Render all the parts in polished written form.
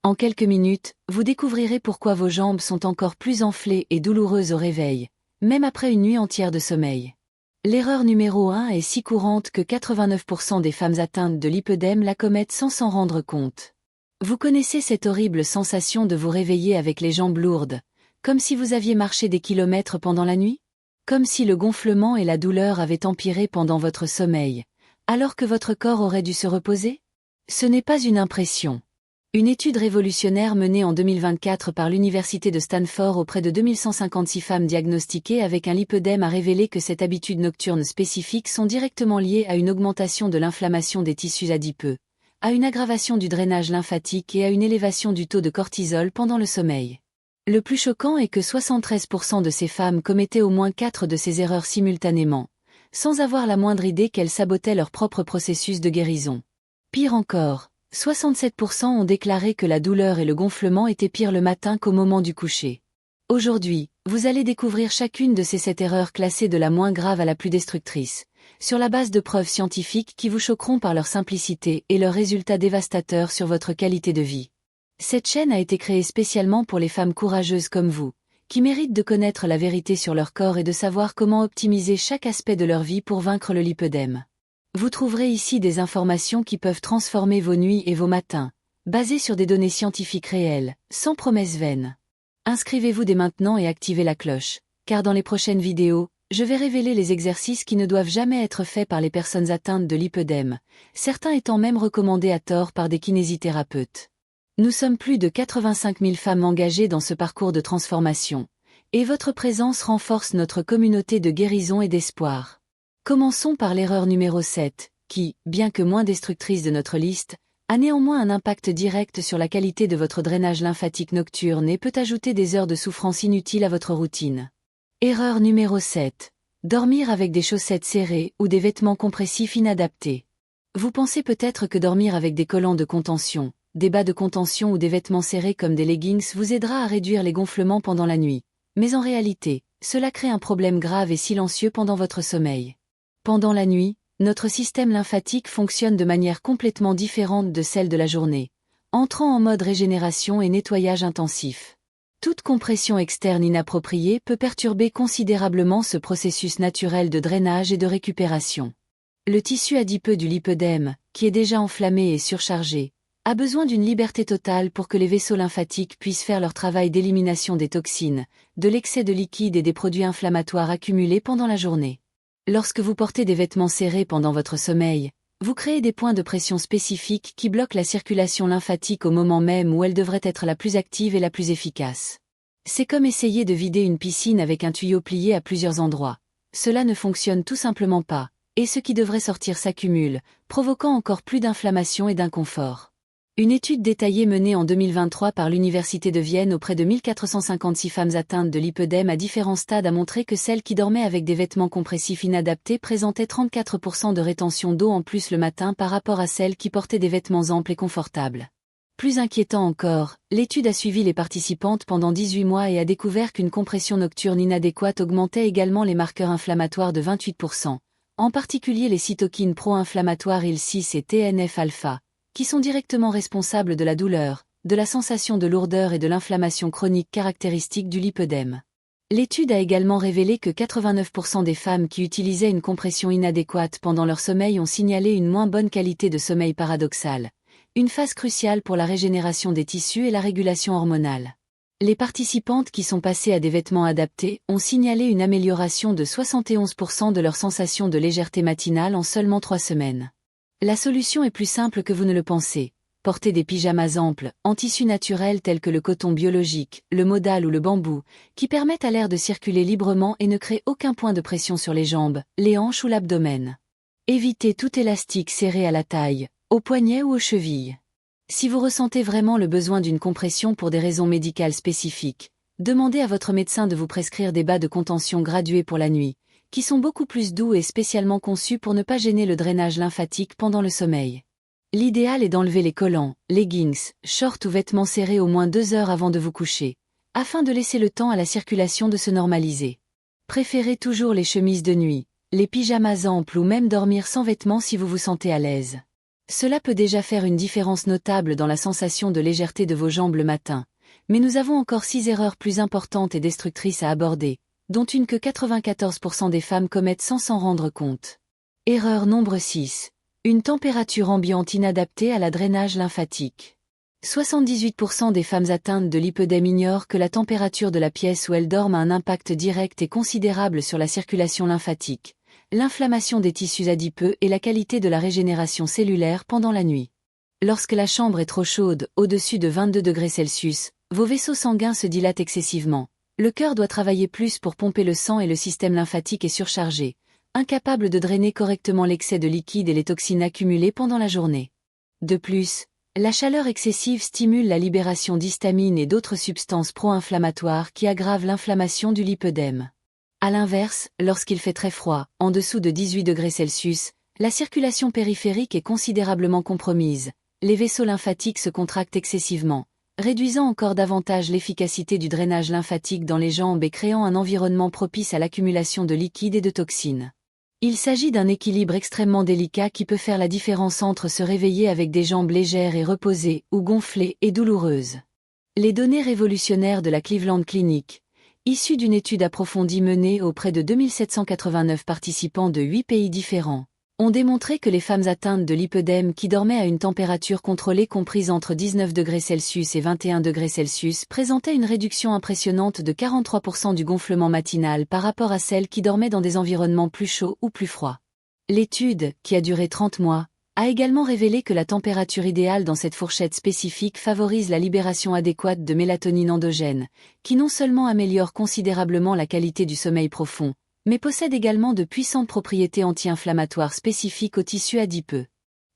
En quelques minutes, vous découvrirez pourquoi vos jambes sont encore plus enflées et douloureuses au réveil, même après une nuit entière de sommeil. L'erreur numéro 1 est si courante que 89% des femmes atteintes de lipœdème la commettent sans s'en rendre compte. Vous connaissez cette horrible sensation de vous réveiller avec les jambes lourdes, comme si vous aviez marché des kilomètres pendant la nuit? Comme si le gonflement et la douleur avaient empiré pendant votre sommeil, alors que votre corps aurait dû se reposer? Ce n'est pas une impression. Une étude révolutionnaire menée en 2024 par l'Université de Stanford auprès de 2156 femmes diagnostiquées avec un lipœdème a révélé que ces habitudes nocturnes spécifiques sont directement liées à une augmentation de l'inflammation des tissus adipeux, à une aggravation du drainage lymphatique et à une élévation du taux de cortisol pendant le sommeil. Le plus choquant est que 73% de ces femmes commettaient au moins 4 de ces erreurs simultanément, sans avoir la moindre idée qu'elles sabotaient leur propre processus de guérison. Pire encore, 67% ont déclaré que la douleur et le gonflement étaient pires le matin qu'au moment du coucher. Aujourd'hui, vous allez découvrir chacune de ces 7 erreurs classées de la moins grave à la plus destructrice, sur la base de preuves scientifiques qui vous choqueront par leur simplicité et leurs résultats dévastateurs sur votre qualité de vie. Cette chaîne a été créée spécialement pour les femmes courageuses comme vous, qui méritent de connaître la vérité sur leur corps et de savoir comment optimiser chaque aspect de leur vie pour vaincre le lipœdème. Vous trouverez ici des informations qui peuvent transformer vos nuits et vos matins, basées sur des données scientifiques réelles, sans promesses vaines. Inscrivez-vous dès maintenant et activez la cloche, car dans les prochaines vidéos, je vais révéler les exercices qui ne doivent jamais être faits par les personnes atteintes de lipœdème, certains étant même recommandés à tort par des kinésithérapeutes. Nous sommes plus de 85 000 femmes engagées dans ce parcours de transformation, et votre présence renforce notre communauté de guérison et d'espoir. Commençons par l'erreur numéro 7, qui, bien que moins destructrice de notre liste, a néanmoins un impact direct sur la qualité de votre drainage lymphatique nocturne et peut ajouter des heures de souffrance inutiles à votre routine. Erreur numéro 7. Dormir avec des chaussettes serrées ou des vêtements compressifs inadaptés. Vous pensez peut-être que dormir avec des collants de contention, des bas de contention ou des vêtements serrés comme des leggings vous aidera à réduire les gonflements pendant la nuit. Mais en réalité, cela crée un problème grave et silencieux pendant votre sommeil. Pendant la nuit, notre système lymphatique fonctionne de manière complètement différente de celle de la journée, entrant en mode régénération et nettoyage intensif. Toute compression externe inappropriée peut perturber considérablement ce processus naturel de drainage et de récupération. Le tissu adipeux du lipœdème, qui est déjà enflammé et surchargé, a besoin d'une liberté totale pour que les vaisseaux lymphatiques puissent faire leur travail d'élimination des toxines, de l'excès de liquide et des produits inflammatoires accumulés pendant la journée. Lorsque vous portez des vêtements serrés pendant votre sommeil, vous créez des points de pression spécifiques qui bloquent la circulation lymphatique au moment même où elle devrait être la plus active et la plus efficace. C'est comme essayer de vider une piscine avec un tuyau plié à plusieurs endroits. Cela ne fonctionne tout simplement pas, et ce qui devrait sortir s'accumule, provoquant encore plus d'inflammation et d'inconfort. Une étude détaillée menée en 2023 par l'Université de Vienne auprès de 1456 femmes atteintes de lipœdème à différents stades a montré que celles qui dormaient avec des vêtements compressifs inadaptés présentaient 34% de rétention d'eau en plus le matin par rapport à celles qui portaient des vêtements amples et confortables. Plus inquiétant encore, l'étude a suivi les participantes pendant 18 mois et a découvert qu'une compression nocturne inadéquate augmentait également les marqueurs inflammatoires de 28%, en particulier les cytokines pro-inflammatoires IL-6 et TNF-alpha, qui sont directement responsables de la douleur, de la sensation de lourdeur et de l'inflammation chronique caractéristique du lipœdème. L'étude a également révélé que 89% des femmes qui utilisaient une compression inadéquate pendant leur sommeil ont signalé une moins bonne qualité de sommeil paradoxal, une phase cruciale pour la régénération des tissus et la régulation hormonale. Les participantes qui sont passées à des vêtements adaptés ont signalé une amélioration de 71% de leur sensation de légèreté matinale en seulement 3 semaines. La solution est plus simple que vous ne le pensez. Portez des pyjamas amples, en tissu naturel tels que le coton biologique, le modal ou le bambou, qui permettent à l'air de circuler librement et ne créent aucun point de pression sur les jambes, les hanches ou l'abdomen. Évitez tout élastique serré à la taille, aux poignets ou aux chevilles. Si vous ressentez vraiment le besoin d'une compression pour des raisons médicales spécifiques, demandez à votre médecin de vous prescrire des bas de contention gradués pour la nuit, qui sont beaucoup plus doux et spécialement conçus pour ne pas gêner le drainage lymphatique pendant le sommeil. L'idéal est d'enlever les collants, leggings, shorts ou vêtements serrés au moins 2 heures avant de vous coucher, afin de laisser le temps à la circulation de se normaliser. Préférez toujours les chemises de nuit, les pyjamas amples ou même dormir sans vêtements si vous vous sentez à l'aise. Cela peut déjà faire une différence notable dans la sensation de légèreté de vos jambes le matin, mais nous avons encore 6 erreurs plus importantes et destructrices à aborder, dont une que 94% des femmes commettent sans s'en rendre compte. Erreur nombre 6. Une température ambiante inadaptée à la drainage lymphatique. 78% des femmes atteintes de lipœdème ignorent que la température de la pièce où elles dorment a un impact direct et considérable sur la circulation lymphatique, l'inflammation des tissus adipeux et la qualité de la régénération cellulaire pendant la nuit. Lorsque la chambre est trop chaude, au-dessus de 22 degrés Celsius, vos vaisseaux sanguins se dilatent excessivement. Le cœur doit travailler plus pour pomper le sang et le système lymphatique est surchargé, incapable de drainer correctement l'excès de liquide et les toxines accumulées pendant la journée. De plus, la chaleur excessive stimule la libération d'histamine et d'autres substances pro-inflammatoires qui aggravent l'inflammation du lipœdème. À l'inverse, lorsqu'il fait très froid, en dessous de 18 degrés Celsius, la circulation périphérique est considérablement compromise, les vaisseaux lymphatiques se contractent excessivement, réduisant encore davantage l'efficacité du drainage lymphatique dans les jambes et créant un environnement propice à l'accumulation de liquide et de toxines. Il s'agit d'un équilibre extrêmement délicat qui peut faire la différence entre se réveiller avec des jambes légères et reposées, ou gonflées et douloureuses. Les données révolutionnaires de la Cleveland Clinic, issues d'une étude approfondie menée auprès de 2789 participants de 8 pays différents, ont démontré que les femmes atteintes de lipœdème qui dormaient à une température contrôlée comprise entre 19 degrés Celsius et 21 degrés Celsius présentaient une réduction impressionnante de 43% du gonflement matinal par rapport à celles qui dormaient dans des environnements plus chauds ou plus froids. L'étude, qui a duré 30 mois, a également révélé que la température idéale dans cette fourchette spécifique favorise la libération adéquate de mélatonine endogène, qui non seulement améliore considérablement la qualité du sommeil profond, mais possède également de puissantes propriétés anti-inflammatoires spécifiques aux tissus adipeux.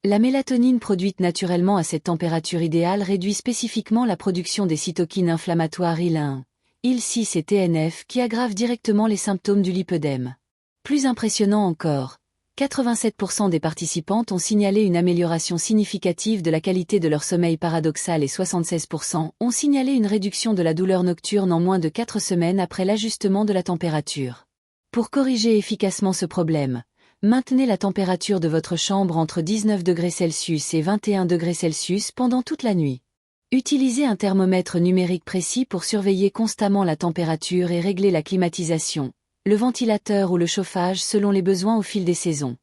La mélatonine produite naturellement à cette température idéale réduit spécifiquement la production des cytokines inflammatoires IL-1, IL-6 et TNF qui aggravent directement les symptômes du lipœdème. Plus impressionnant encore, 87% des participantes ont signalé une amélioration significative de la qualité de leur sommeil paradoxal et 76% ont signalé une réduction de la douleur nocturne en moins de 4 semaines après l'ajustement de la température. Pour corriger efficacement ce problème, maintenez la température de votre chambre entre 19 degrés Celsius et 21 degrés Celsius pendant toute la nuit. Utilisez un thermomètre numérique précis pour surveiller constamment la température et régler la climatisation, le ventilateur ou le chauffage selon les besoins au fil des saisons.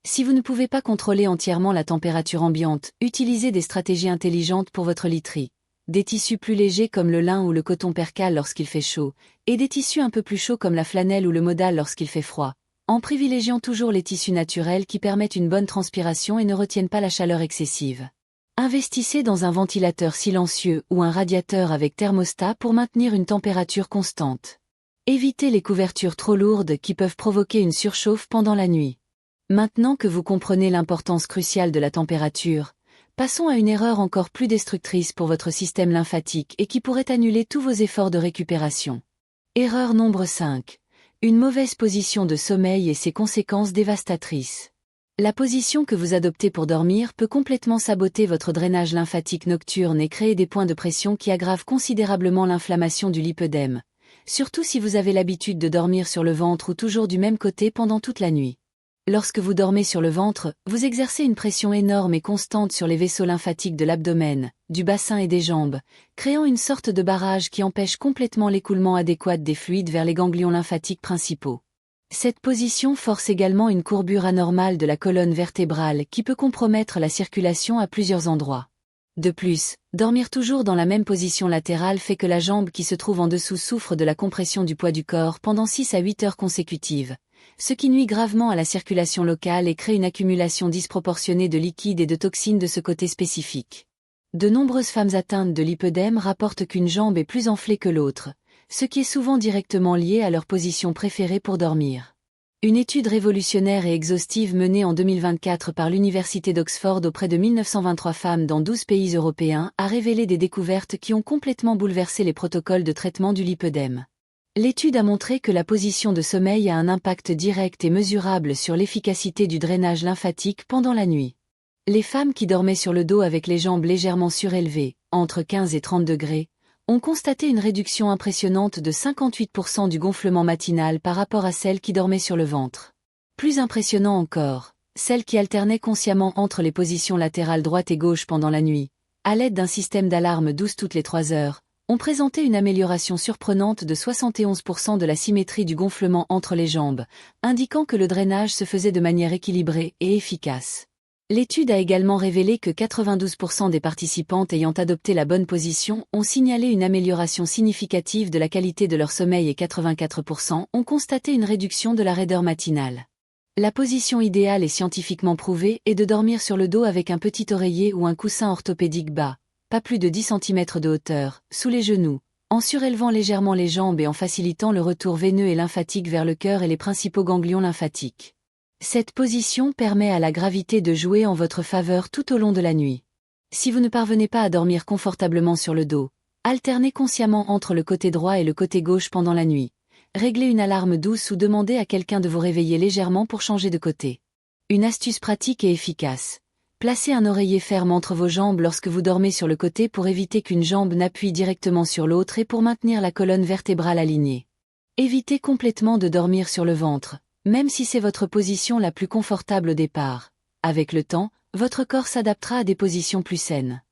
Si vous ne pouvez pas contrôler entièrement la température ambiante, utilisez des stratégies intelligentes pour votre literie. Des tissus plus légers comme le lin ou le coton percale lorsqu'il fait chaud, et des tissus un peu plus chauds comme la flanelle ou le modal lorsqu'il fait froid, en privilégiant toujours les tissus naturels qui permettent une bonne transpiration et ne retiennent pas la chaleur excessive. Investissez dans un ventilateur silencieux ou un radiateur avec thermostat pour maintenir une température constante. Évitez les couvertures trop lourdes qui peuvent provoquer une surchauffe pendant la nuit. Maintenant que vous comprenez l'importance cruciale de la température, passons à une erreur encore plus destructrice pour votre système lymphatique et qui pourrait annuler tous vos efforts de récupération. Erreur nombre 5. Une mauvaise position de sommeil et ses conséquences dévastatrices. La position que vous adoptez pour dormir peut complètement saboter votre drainage lymphatique nocturne et créer des points de pression qui aggravent considérablement l'inflammation du lipœdème, surtout si vous avez l'habitude de dormir sur le ventre ou toujours du même côté pendant toute la nuit. Lorsque vous dormez sur le ventre, vous exercez une pression énorme et constante sur les vaisseaux lymphatiques de l'abdomen, du bassin et des jambes, créant une sorte de barrage qui empêche complètement l'écoulement adéquat des fluides vers les ganglions lymphatiques principaux. Cette position force également une courbure anormale de la colonne vertébrale qui peut compromettre la circulation à plusieurs endroits. De plus, dormir toujours dans la même position latérale fait que la jambe qui se trouve en dessous souffre de la compression du poids du corps pendant 6 à 8 heures consécutives, ce qui nuit gravement à la circulation locale et crée une accumulation disproportionnée de liquide et de toxines de ce côté spécifique. De nombreuses femmes atteintes de lipœdème rapportent qu'une jambe est plus enflée que l'autre, ce qui est souvent directement lié à leur position préférée pour dormir. Une étude révolutionnaire et exhaustive menée en 2024 par l'Université d'Oxford auprès de 1923 femmes dans 12 pays européens a révélé des découvertes qui ont complètement bouleversé les protocoles de traitement du lipœdème. L'étude a montré que la position de sommeil a un impact direct et mesurable sur l'efficacité du drainage lymphatique pendant la nuit. Les femmes qui dormaient sur le dos avec les jambes légèrement surélevées, entre 15 et 30 degrés, ont constaté une réduction impressionnante de 58% du gonflement matinal par rapport à celles qui dormaient sur le ventre. Plus impressionnant encore, Celles qui alternaient consciemment entre les positions latérales droite et gauche pendant la nuit, à l'aide d'un système d'alarme douce toutes les 3 heures, ont présenté une amélioration surprenante de 71% de la symétrie du gonflement entre les jambes, indiquant que le drainage se faisait de manière équilibrée et efficace. L'étude a également révélé que 92% des participantes ayant adopté la bonne position ont signalé une amélioration significative de la qualité de leur sommeil et 84% ont constaté une réduction de la raideur matinale. La position idéale est scientifiquement prouvée est de dormir sur le dos avec un petit oreiller ou un coussin orthopédique bas, pas plus de 10 cm de hauteur, sous les genoux, en surélevant légèrement les jambes et en facilitant le retour veineux et lymphatique vers le cœur et les principaux ganglions lymphatiques. Cette position permet à la gravité de jouer en votre faveur tout au long de la nuit. Si vous ne parvenez pas à dormir confortablement sur le dos, alternez consciemment entre le côté droit et le côté gauche pendant la nuit. Réglez une alarme douce ou demandez à quelqu'un de vous réveiller légèrement pour changer de côté. Une astuce pratique et efficace. Placez un oreiller ferme entre vos jambes lorsque vous dormez sur le côté pour éviter qu'une jambe n'appuie directement sur l'autre et pour maintenir la colonne vertébrale alignée. Évitez complètement de dormir sur le ventre, même si c'est votre position la plus confortable au départ. Avec le temps, votre corps s'adaptera à des positions plus saines.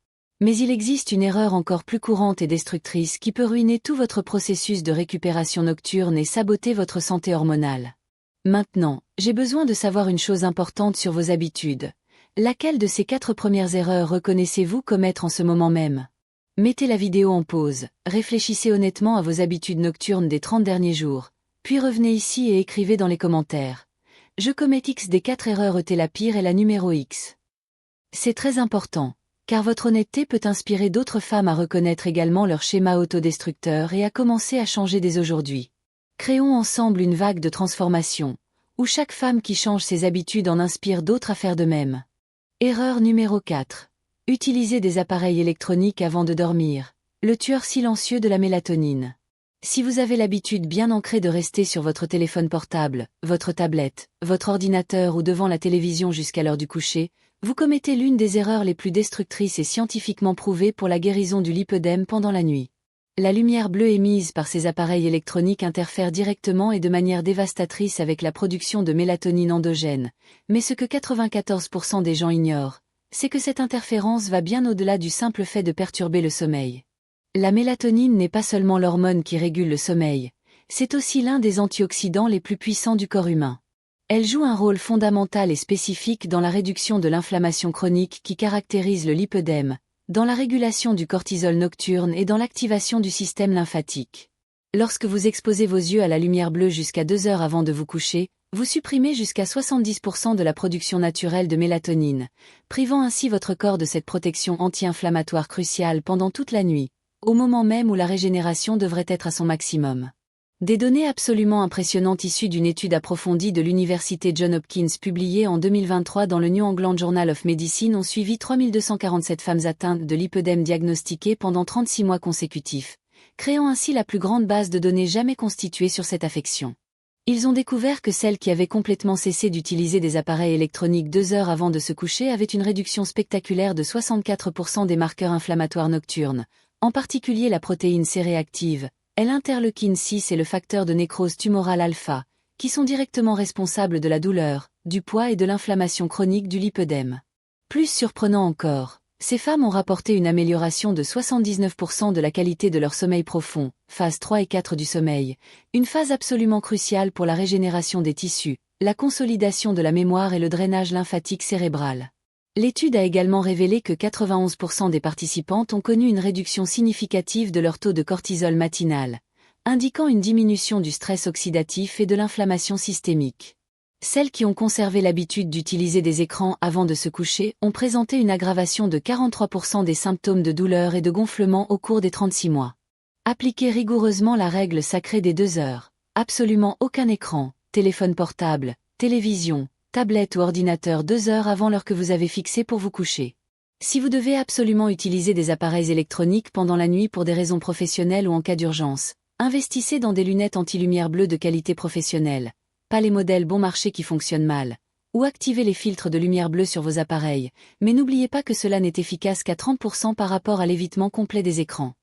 Mais il existe une erreur encore plus courante et destructrice qui peut ruiner tout votre processus de récupération nocturne et saboter votre santé hormonale. Maintenant, j'ai besoin de savoir une chose importante sur vos habitudes. Laquelle de ces 4 premières erreurs reconnaissez-vous commettre en ce moment même? Mettez la vidéo en pause, réfléchissez honnêtement à vos habitudes nocturnes des 30 derniers jours, puis revenez ici et écrivez dans les commentaires. Je commets X des 4 erreurs était la pire et la numéro X. C'est très important, car votre honnêteté peut inspirer d'autres femmes à reconnaître également leur schéma autodestructeur et à commencer à changer dès aujourd'hui. Créons ensemble une vague de transformation, où chaque femme qui change ses habitudes en inspire d'autres à faire de même. Erreur numéro 4. Utilisez des appareils électroniques avant de dormir, le tueur silencieux de la mélatonine. Si vous avez l'habitude bien ancrée de rester sur votre téléphone portable, votre tablette, votre ordinateur ou devant la télévision jusqu'à l'heure du coucher, vous commettez l'une des erreurs les plus destructrices et scientifiquement prouvées pour la guérison du lipœdème pendant la nuit. La lumière bleue émise par ces appareils électroniques interfère directement et de manière dévastatrice avec la production de mélatonine endogène, mais ce que 94% des gens ignorent, c'est que cette interférence va bien au-delà du simple fait de perturber le sommeil. La mélatonine n'est pas seulement l'hormone qui régule le sommeil, c'est aussi l'un des antioxydants les plus puissants du corps humain. Elle joue un rôle fondamental et spécifique dans la réduction de l'inflammation chronique qui caractérise le lipœdème, dans la régulation du cortisol nocturne et dans l'activation du système lymphatique. Lorsque vous exposez vos yeux à la lumière bleue jusqu'à 2 heures avant de vous coucher, vous supprimez jusqu'à 70% de la production naturelle de mélatonine, privant ainsi votre corps de cette protection anti-inflammatoire cruciale pendant toute la nuit, au moment même où la régénération devrait être à son maximum. Des données absolument impressionnantes issues d'une étude approfondie de l'université Johns Hopkins publiée en 2023 dans le New England Journal of Medicine ont suivi 3247 femmes atteintes de lipœdème diagnostiquées pendant 36 mois consécutifs, créant ainsi la plus grande base de données jamais constituée sur cette affection. Ils ont découvert que celles qui avaient complètement cessé d'utiliser des appareils électroniques 2 heures avant de se coucher avaient une réduction spectaculaire de 64% des marqueurs inflammatoires nocturnes, en particulier la protéine C réactive, l'interleukine 6 et le facteur de nécrose tumorale alpha, qui sont directement responsables de la douleur, du poids et de l'inflammation chronique du lipœdème. Plus surprenant encore, ces femmes ont rapporté une amélioration de 79% de la qualité de leur sommeil profond, phase 3 et 4 du sommeil, une phase absolument cruciale pour la régénération des tissus, la consolidation de la mémoire et le drainage lymphatique cérébral. L'étude a également révélé que 91% des participantes ont connu une réduction significative de leur taux de cortisol matinal, indiquant une diminution du stress oxydatif et de l'inflammation systémique. Celles qui ont conservé l'habitude d'utiliser des écrans avant de se coucher ont présenté une aggravation de 43% des symptômes de douleur et de gonflement au cours des 36 mois. Appliquez rigoureusement la règle sacrée des 2 heures. Absolument aucun écran, téléphone portable, télévision, tablette ou ordinateur 2 heures avant l'heure que vous avez fixée pour vous coucher. Si vous devez absolument utiliser des appareils électroniques pendant la nuit pour des raisons professionnelles ou en cas d'urgence, investissez dans des lunettes anti-lumière bleue de qualité professionnelle, pas les modèles bon marché qui fonctionnent mal, ou activez les filtres de lumière bleue sur vos appareils, mais n'oubliez pas que cela n'est efficace qu'à 30% par rapport à l'évitement complet des écrans.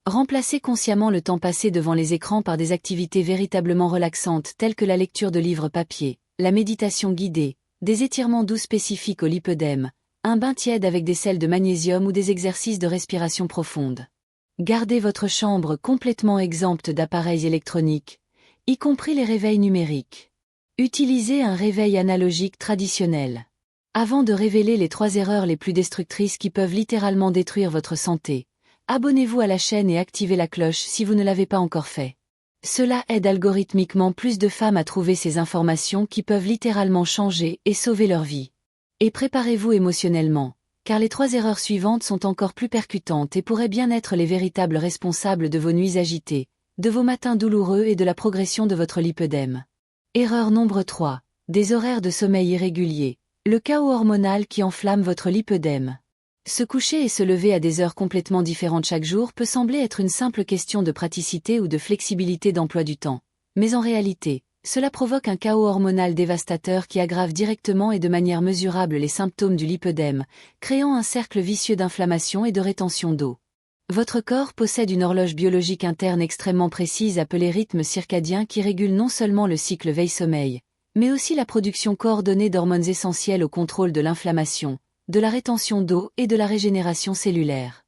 Remplacez consciemment le temps passé devant les écrans par des activités véritablement relaxantes telles que la lecture de livres papier, la méditation guidée, des étirements doux spécifiques au lipœdème, un bain tiède avec des sels de magnésium ou des exercices de respiration profonde. Gardez votre chambre complètement exempte d'appareils électroniques, y compris les réveils numériques. Utilisez un réveil analogique traditionnel. Avant de révéler les 3 erreurs les plus destructrices qui peuvent littéralement détruire votre santé, abonnez-vous à la chaîne et activez la cloche si vous ne l'avez pas encore fait. Cela aide algorithmiquement plus de femmes à trouver ces informations qui peuvent littéralement changer et sauver leur vie. Et préparez-vous émotionnellement, car les 3 erreurs suivantes sont encore plus percutantes et pourraient bien être les véritables responsables de vos nuits agitées, de vos matins douloureux et de la progression de votre lipœdème. Erreur nombre 3. Des horaires de sommeil irréguliers. Le chaos hormonal qui enflamme votre lipœdème. Se coucher et se lever à des heures complètement différentes chaque jour peut sembler être une simple question de praticité ou de flexibilité d'emploi du temps. Mais en réalité, cela provoque un chaos hormonal dévastateur qui aggrave directement et de manière mesurable les symptômes du lipœdème, créant un cercle vicieux d'inflammation et de rétention d'eau. Votre corps possède une horloge biologique interne extrêmement précise appelée rythme circadien qui régule non seulement le cycle veille-sommeil, mais aussi la production coordonnée d'hormones essentielles au contrôle de l'inflammation, de la rétention d'eau et de la régénération cellulaire.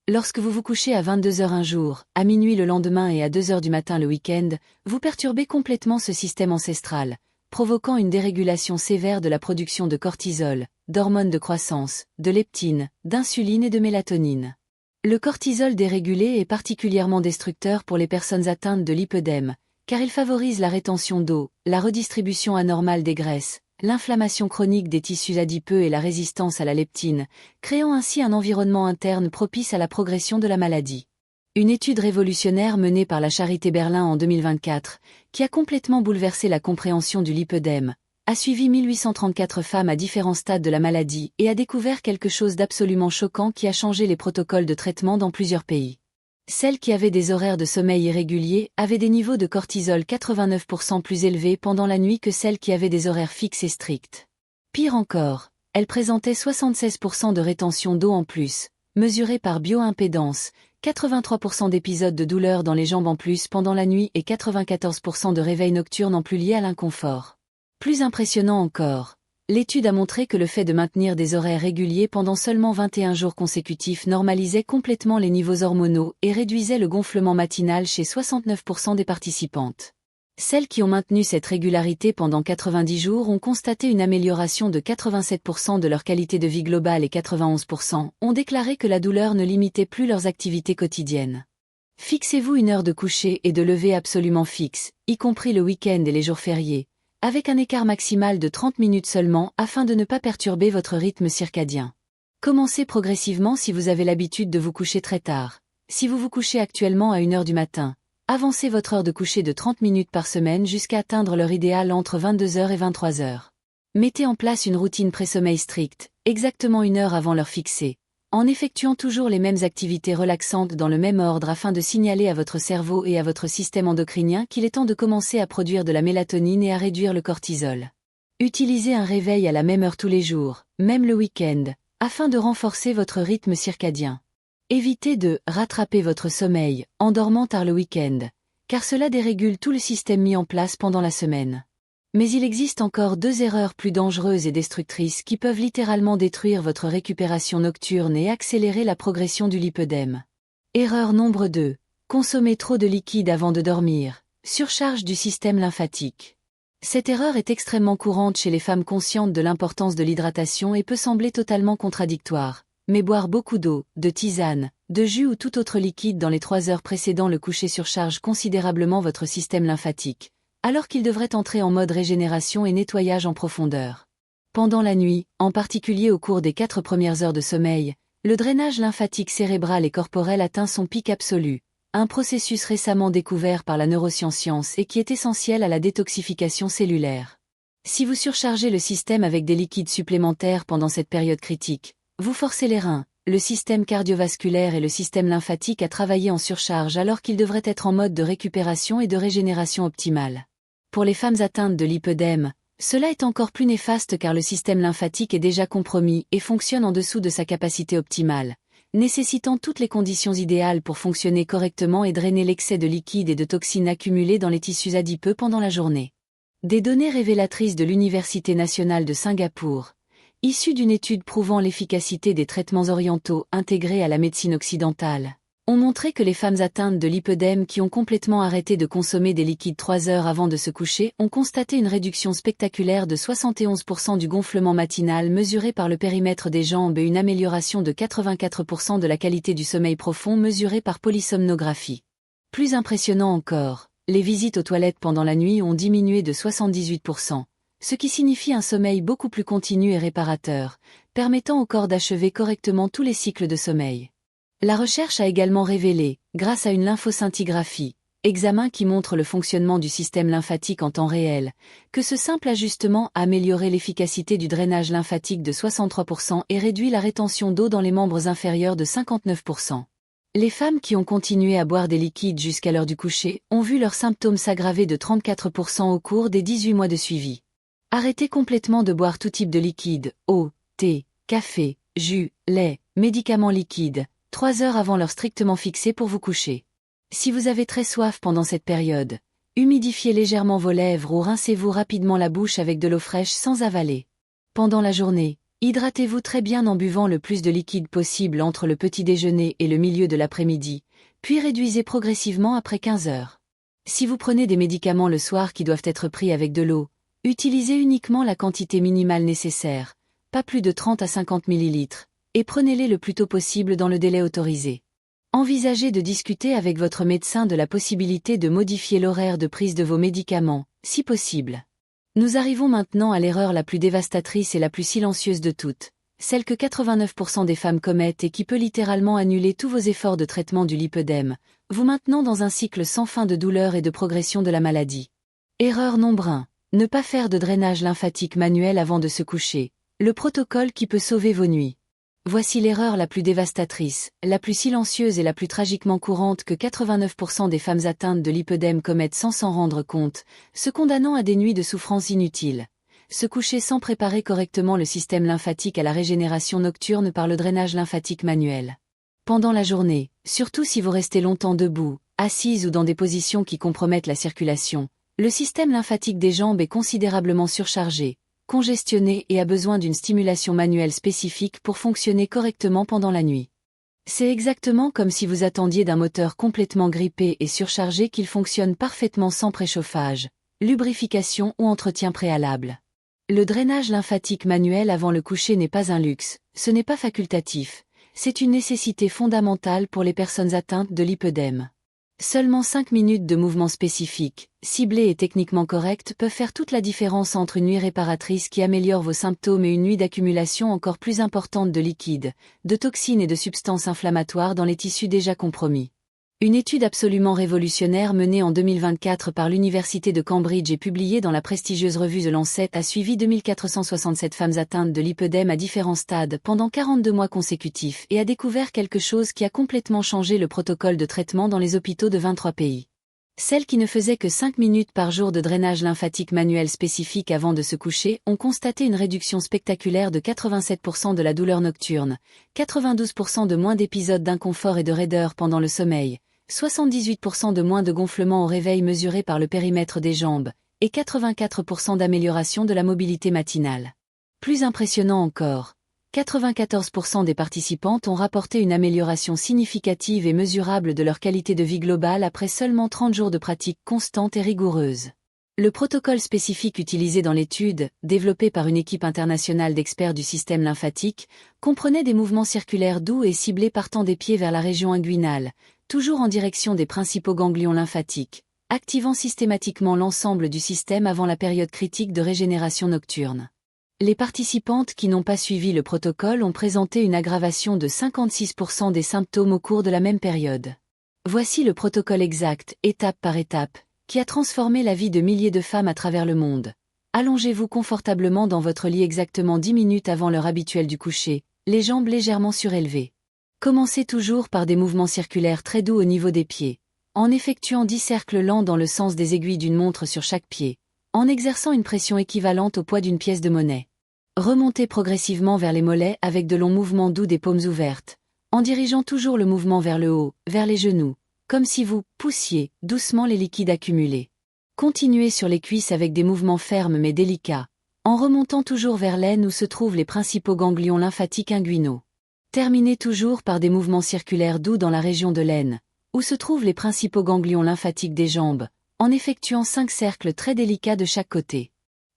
Lorsque vous vous couchez à 22 heures un jour, à minuit le lendemain et à 2 heures du matin le week-end, vous perturbez complètement ce système ancestral, provoquant une dérégulation sévère de la production de cortisol, d'hormones de croissance, de leptine, d'insuline et de mélatonine. Le cortisol dérégulé est particulièrement destructeur pour les personnes atteintes de lipœdème, car il favorise la rétention d'eau, la redistribution anormale des graisses, l'inflammation chronique des tissus adipeux et la résistance à la leptine, créant ainsi un environnement interne propice à la progression de la maladie. Une étude révolutionnaire menée par la Charité Berlin en 2024, qui a complètement bouleversé la compréhension du lipœdème, a suivi 1834 femmes à différents stades de la maladie et a découvert quelque chose d'absolument choquant qui a changé les protocoles de traitement dans plusieurs pays. Celles qui avaient des horaires de sommeil irréguliers avaient des niveaux de cortisol 89% plus élevés pendant la nuit que celles qui avaient des horaires fixes et stricts. Pire encore, elles présentaient 76% de rétention d'eau en plus, mesurée par bioimpédance, 83% d'épisodes de douleur dans les jambes en plus pendant la nuit et 94% de réveils nocturnes en plus liés à l'inconfort. Plus impressionnant encore, l'étude a montré que le fait de maintenir des horaires réguliers pendant seulement 21 jours consécutifs normalisait complètement les niveaux hormonaux et réduisait le gonflement matinal chez 69% des participantes. Celles qui ont maintenu cette régularité pendant 90 jours ont constaté une amélioration de 87% de leur qualité de vie globale et 91% ont déclaré que la douleur ne limitait plus leurs activités quotidiennes. Fixez-vous une heure de coucher et de lever absolument fixe, y compris le week-end et les jours fériés, avec un écart maximal de 30 minutes seulement afin de ne pas perturber votre rythme circadien. Commencez progressivement si vous avez l'habitude de vous coucher très tard. Si vous vous couchez actuellement à 1 heure du matin, avancez votre heure de coucher de 30 minutes par semaine jusqu'à atteindre l'heure idéale entre 22 heures et 23 heures. Mettez en place une routine pré-sommeil stricte, exactement 1 heure avant l'heure fixée, en effectuant toujours les mêmes activités relaxantes dans le même ordre afin de signaler à votre cerveau et à votre système endocrinien qu'il est temps de commencer à produire de la mélatonine et à réduire le cortisol. Utilisez un réveil à la même heure tous les jours, même le week-end, afin de renforcer votre rythme circadien. Évitez de « rattraper votre sommeil » en dormant tard le week-end, car cela dérégule tout le système mis en place pendant la semaine. Mais il existe encore 2 erreurs plus dangereuses et destructrices qui peuvent littéralement détruire votre récupération nocturne et accélérer la progression du lipœdème. Erreur nombre 2. Consommer trop de liquide avant de dormir. Surcharge du système lymphatique. Cette erreur est extrêmement courante chez les femmes conscientes de l'importance de l'hydratation et peut sembler totalement contradictoire. Mais boire beaucoup d'eau, de tisane, de jus ou tout autre liquide dans les 3 heures précédant le coucher surcharge considérablement votre système lymphatique, alors qu'il devrait entrer en mode régénération et nettoyage en profondeur. Pendant la nuit, en particulier au cours des 4 premières heures de sommeil, le drainage lymphatique cérébral et corporel atteint son pic absolu, un processus récemment découvert par la neuroscience et qui est essentiel à la détoxification cellulaire. Si vous surchargez le système avec des liquides supplémentaires pendant cette période critique, vous forcez les reins, le système cardiovasculaire et le système lymphatique à travailler en surcharge alors qu'ils devraient être en mode de récupération et de régénération optimale. Pour les femmes atteintes de lipœdème, cela est encore plus néfaste car le système lymphatique est déjà compromis et fonctionne en dessous de sa capacité optimale, nécessitant toutes les conditions idéales pour fonctionner correctement et drainer l'excès de liquide et de toxines accumulées dans les tissus adipeux pendant la journée. Des données révélatrices de l'Université nationale de Singapour, issues d'une étude prouvant l'efficacité des traitements orientaux intégrés à la médecine occidentale, ont montré que les femmes atteintes de lipœdème qui ont complètement arrêté de consommer des liquides 3 heures avant de se coucher ont constaté une réduction spectaculaire de 71% du gonflement matinal mesuré par le périmètre des jambes et une amélioration de 84% de la qualité du sommeil profond mesurée par polysomnographie. Plus impressionnant encore, les visites aux toilettes pendant la nuit ont diminué de 78%, ce qui signifie un sommeil beaucoup plus continu et réparateur, permettant au corps d'achever correctement tous les cycles de sommeil. La recherche a également révélé, grâce à une lymphoscintigraphie, examen qui montre le fonctionnement du système lymphatique en temps réel, que ce simple ajustement a amélioré l'efficacité du drainage lymphatique de 63% et réduit la rétention d'eau dans les membres inférieurs de 59%. Les femmes qui ont continué à boire des liquides jusqu'à l'heure du coucher ont vu leurs symptômes s'aggraver de 34% au cours des 18 mois de suivi. Arrêtez complètement de boire tout type de liquide, eau, thé, café, jus, lait, médicaments liquides, 3 heures avant l'heure strictement fixée pour vous coucher. Si vous avez très soif pendant cette période, humidifiez légèrement vos lèvres ou rincez-vous rapidement la bouche avec de l'eau fraîche sans avaler. Pendant la journée, hydratez-vous très bien en buvant le plus de liquide possible entre le petit déjeuner et le milieu de l'après-midi, puis réduisez progressivement après 15 heures. Si vous prenez des médicaments le soir qui doivent être pris avec de l'eau, utilisez uniquement la quantité minimale nécessaire, pas plus de 30 à 50 ml, et prenez-les le plus tôt possible dans le délai autorisé. Envisagez de discuter avec votre médecin de la possibilité de modifier l'horaire de prise de vos médicaments, si possible. Nous arrivons maintenant à l'erreur la plus dévastatrice et la plus silencieuse de toutes, celle que 89% des femmes commettent et qui peut littéralement annuler tous vos efforts de traitement du lipœdème, vous maintenant dans un cycle sans fin de douleur et de progression de la maladie. Erreur nombre 1. Ne pas faire de drainage lymphatique manuel avant de se coucher, le protocole qui peut sauver vos nuits. Voici l'erreur la plus dévastatrice, la plus silencieuse et la plus tragiquement courante que 89% des femmes atteintes de lipœdème commettent sans s'en rendre compte, se condamnant à des nuits de souffrance inutiles. Se coucher sans préparer correctement le système lymphatique à la régénération nocturne par le drainage lymphatique manuel. Pendant la journée, surtout si vous restez longtemps debout, assise ou dans des positions qui compromettent la circulation, le système lymphatique des jambes est considérablement surchargé, congestionné et a besoin d'une stimulation manuelle spécifique pour fonctionner correctement pendant la nuit. C'est exactement comme si vous attendiez d'un moteur complètement grippé et surchargé qu'il fonctionne parfaitement sans préchauffage, lubrification ou entretien préalable. Le drainage lymphatique manuel avant le coucher n'est pas un luxe, ce n'est pas facultatif, c'est une nécessité fondamentale pour les personnes atteintes de lipœdème. Seulement 5 minutes de mouvement spécifique, ciblés et techniquement corrects peuvent faire toute la différence entre une nuit réparatrice qui améliore vos symptômes et une nuit d'accumulation encore plus importante de liquides, de toxines et de substances inflammatoires dans les tissus déjà compromis. Une étude absolument révolutionnaire menée en 2024 par l'Université de Cambridge et publiée dans la prestigieuse revue The Lancet a suivi 2467 femmes atteintes de lipœdème à différents stades pendant 42 mois consécutifs et a découvert quelque chose qui a complètement changé le protocole de traitement dans les hôpitaux de 23 pays. Celles qui ne faisaient que 5 minutes par jour de drainage lymphatique manuel spécifique avant de se coucher ont constaté une réduction spectaculaire de 87% de la douleur nocturne, 92% de moins d'épisodes d'inconfort et de raideur pendant le sommeil, 78% de moins de gonflement au réveil mesuré par le périmètre des jambes, et 84% d'amélioration de la mobilité matinale. Plus impressionnant encore, 94% des participantes ont rapporté une amélioration significative et mesurable de leur qualité de vie globale après seulement 30 jours de pratique constante et rigoureuse. Le protocole spécifique utilisé dans l'étude, développé par une équipe internationale d'experts du système lymphatique, comprenait des mouvements circulaires doux et ciblés partant des pieds vers la région inguinale, toujours en direction des principaux ganglions lymphatiques, activant systématiquement l'ensemble du système avant la période critique de régénération nocturne. Les participantes qui n'ont pas suivi le protocole ont présenté une aggravation de 56% des symptômes au cours de la même période. Voici le protocole exact, étape par étape, qui a transformé la vie de milliers de femmes à travers le monde. Allongez-vous confortablement dans votre lit exactement 10 minutes avant l'heure habituelle du coucher, les jambes légèrement surélevées. Commencez toujours par des mouvements circulaires très doux au niveau des pieds, en effectuant 10 cercles lents dans le sens des aiguilles d'une montre sur chaque pied, en exerçant une pression équivalente au poids d'une pièce de monnaie. Remontez progressivement vers les mollets avec de longs mouvements doux des paumes ouvertes, en dirigeant toujours le mouvement vers le haut, vers les genoux, comme si vous poussiez doucement les liquides accumulés. Continuez sur les cuisses avec des mouvements fermes mais délicats, en remontant toujours vers l'aine où se trouvent les principaux ganglions lymphatiques inguinaux. Terminez toujours par des mouvements circulaires doux dans la région de l'aine, où se trouvent les principaux ganglions lymphatiques des jambes, en effectuant 5 cercles très délicats de chaque côté.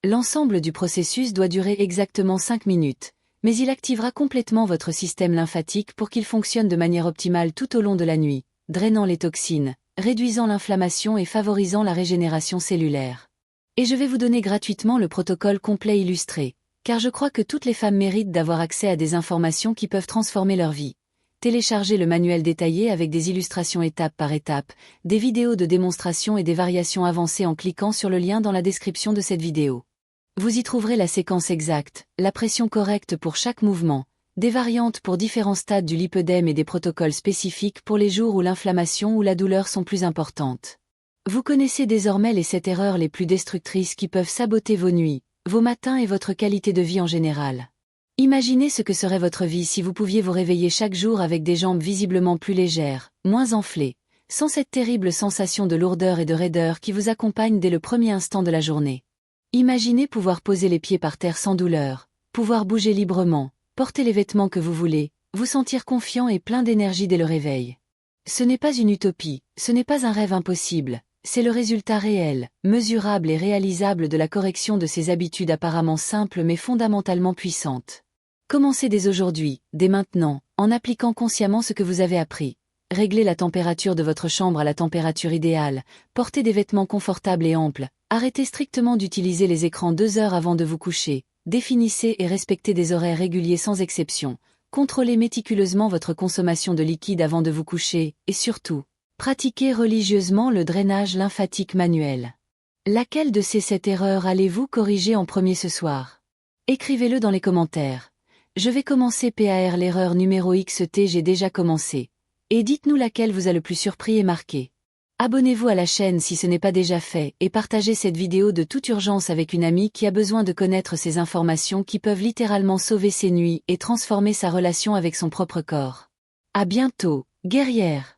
L'ensemble du processus doit durer exactement 5 minutes, mais il activera complètement votre système lymphatique pour qu'il fonctionne de manière optimale tout au long de la nuit, drainant les toxines, réduisant l'inflammation et favorisant la régénération cellulaire. Et je vais vous donner gratuitement le protocole complet illustré, car je crois que toutes les femmes méritent d'avoir accès à des informations qui peuvent transformer leur vie. Téléchargez le manuel détaillé avec des illustrations étape par étape, des vidéos de démonstration et des variations avancées en cliquant sur le lien dans la description de cette vidéo. Vous y trouverez la séquence exacte, la pression correcte pour chaque mouvement, des variantes pour différents stades du lipœdème et des protocoles spécifiques pour les jours où l'inflammation ou la douleur sont plus importantes. Vous connaissez désormais les 7 erreurs les plus destructrices qui peuvent saboter vos nuits, vos matins et votre qualité de vie en général. Imaginez ce que serait votre vie si vous pouviez vous réveiller chaque jour avec des jambes visiblement plus légères, moins enflées, sans cette terrible sensation de lourdeur et de raideur qui vous accompagne dès le premier instant de la journée. Imaginez pouvoir poser les pieds par terre sans douleur, pouvoir bouger librement, porter les vêtements que vous voulez, vous sentir confiant et plein d'énergie dès le réveil. Ce n'est pas une utopie, ce n'est pas un rêve impossible, c'est le résultat réel, mesurable et réalisable de la correction de ces habitudes apparemment simples mais fondamentalement puissantes. Commencez dès aujourd'hui, dès maintenant, en appliquant consciemment ce que vous avez appris. Réglez la température de votre chambre à la température idéale, portez des vêtements confortables et amples, arrêtez strictement d'utiliser les écrans 2 heures avant de vous coucher, définissez et respectez des horaires réguliers sans exception, contrôlez méticuleusement votre consommation de liquide avant de vous coucher, et surtout, pratiquez religieusement le drainage lymphatique manuel. Laquelle de ces 7 erreurs allez-vous corriger en premier ce soir? Écrivez-le dans les commentaires. Je vais commencer par l'erreur numéro XT, j'ai déjà commencé. Et dites-nous laquelle vous a le plus surpris et marqué. Abonnez-vous à la chaîne si ce n'est pas déjà fait et partagez cette vidéo de toute urgence avec une amie qui a besoin de connaître ces informations qui peuvent littéralement sauver ses nuits et transformer sa relation avec son propre corps. À bientôt, guerrière!